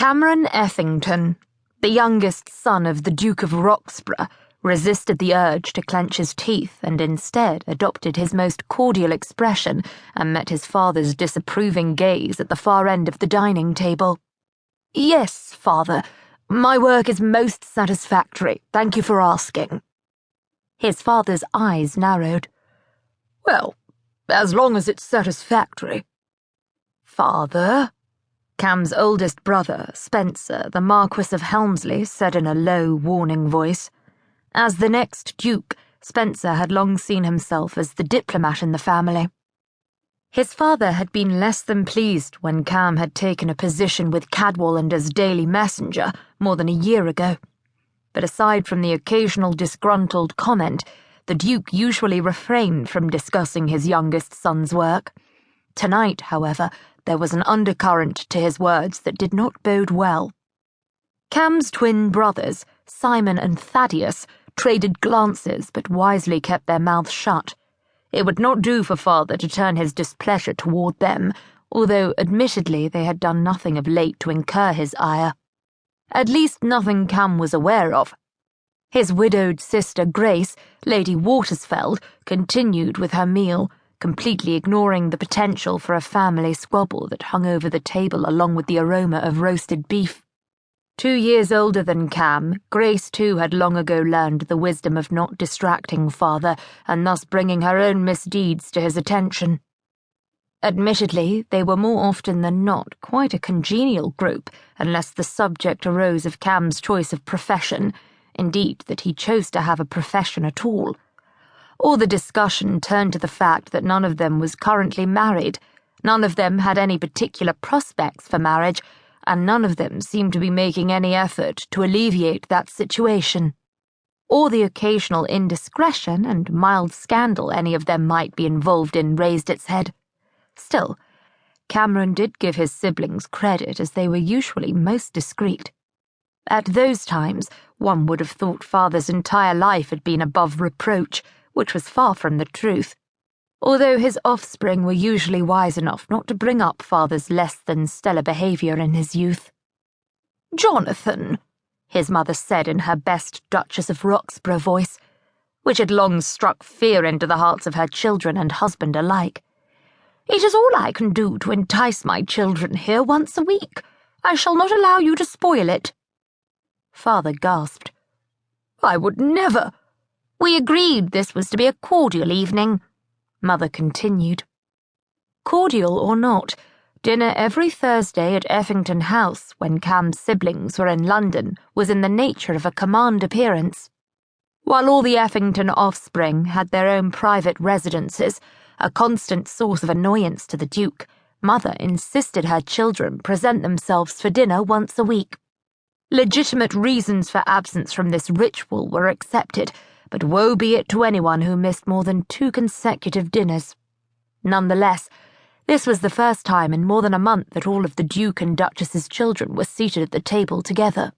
Cameron Effington, the youngest son of the Duke of Roxburgh, resisted the urge to clench his teeth and instead adopted his most cordial expression and met his father's disapproving gaze at the far end of the dining table. "Yes, father, my work is most satisfactory. Thank you for asking." His father's eyes narrowed. "Well, as long as it's satisfactory." "Father?" Cam's oldest brother, Spencer, the Marquis of Helmsley, said in a low, warning voice. As the next Duke, Spencer had long seen himself as the diplomat in the family. His father had been less than pleased when Cam had taken a position with Cadwell as daily messenger more than a year ago. But aside from the occasional disgruntled comment, the Duke usually refrained from discussing his youngest son's work. Tonight, however, there was an undercurrent to his words that did not bode well. Cam's twin brothers, Simon and Thaddeus, traded glances but wisely kept their mouths shut. It would not do for father to turn his displeasure toward them, although admittedly they had done nothing of late to incur his ire. At least nothing Cam was aware of. His widowed sister Grace, Lady Watersfeld, continued with her meal, completely ignoring the potential for a family squabble that hung over the table along with the aroma of roasted beef. 2 years older than Cam, Grace too had long ago learned the wisdom of not distracting father and thus bringing her own misdeeds to his attention. Admittedly, they were more often than not quite a congenial group unless the subject arose of Cam's choice of profession, indeed that he chose to have a profession at all. Or the discussion turned to the fact that none of them was currently married, none of them had any particular prospects for marriage, and none of them seemed to be making any effort to alleviate that situation. Or the occasional indiscretion and mild scandal any of them might be involved in raised its head. Still, Cameron did give his siblings credit as they were usually most discreet. At those times, one would have thought father's entire life had been above reproach, which was far from the truth, although his offspring were usually wise enough not to bring up father's less than stellar behaviour in his youth. "Jonathan," his mother said in her best Duchess of Roxburgh voice, which had long struck fear into the hearts of her children and husband alike, "it is all I can do to entice my children here once a week. I shall not allow you to spoil it." Father gasped. "I would never—" "We agreed this was to be a cordial evening," Mother continued. Cordial or not, dinner every Thursday at Effington House when Cam's siblings were in London was in the nature of a command appearance. While all the Effington offspring had their own private residences, a constant source of annoyance to the Duke, Mother insisted her children present themselves for dinner once a week. Legitimate reasons for absence from this ritual were accepted, but woe be it to anyone who missed more than 2 consecutive dinners. Nonetheless, this was the first time in more than a month that all of the Duke and Duchess's children were seated at the table together.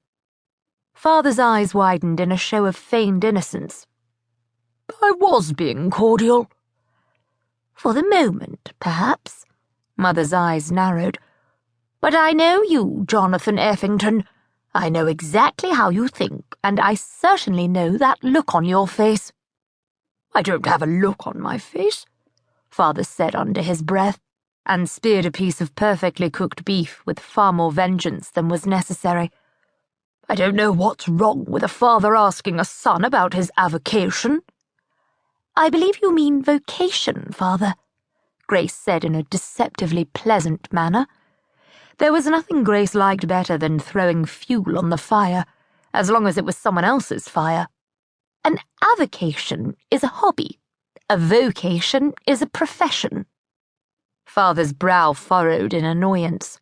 Father's eyes widened in a show of feigned innocence. "I was being cordial." "For the moment, perhaps." Mother's eyes narrowed. "But I know you, Jonathan Effington. I know exactly how you think, and I certainly know that look on your face." "I don't have a look on my face," Father said under his breath, and speared a piece of perfectly cooked beef with far more vengeance than was necessary. "I don't know what's wrong with a father asking a son about his avocation." "I believe you mean vocation, Father," Grace said in a deceptively pleasant manner. There was nothing Grace liked better than throwing fuel on the fire, as long as it was someone else's fire. An avocation is a hobby. A vocation is a profession. Father's brow furrowed in annoyance.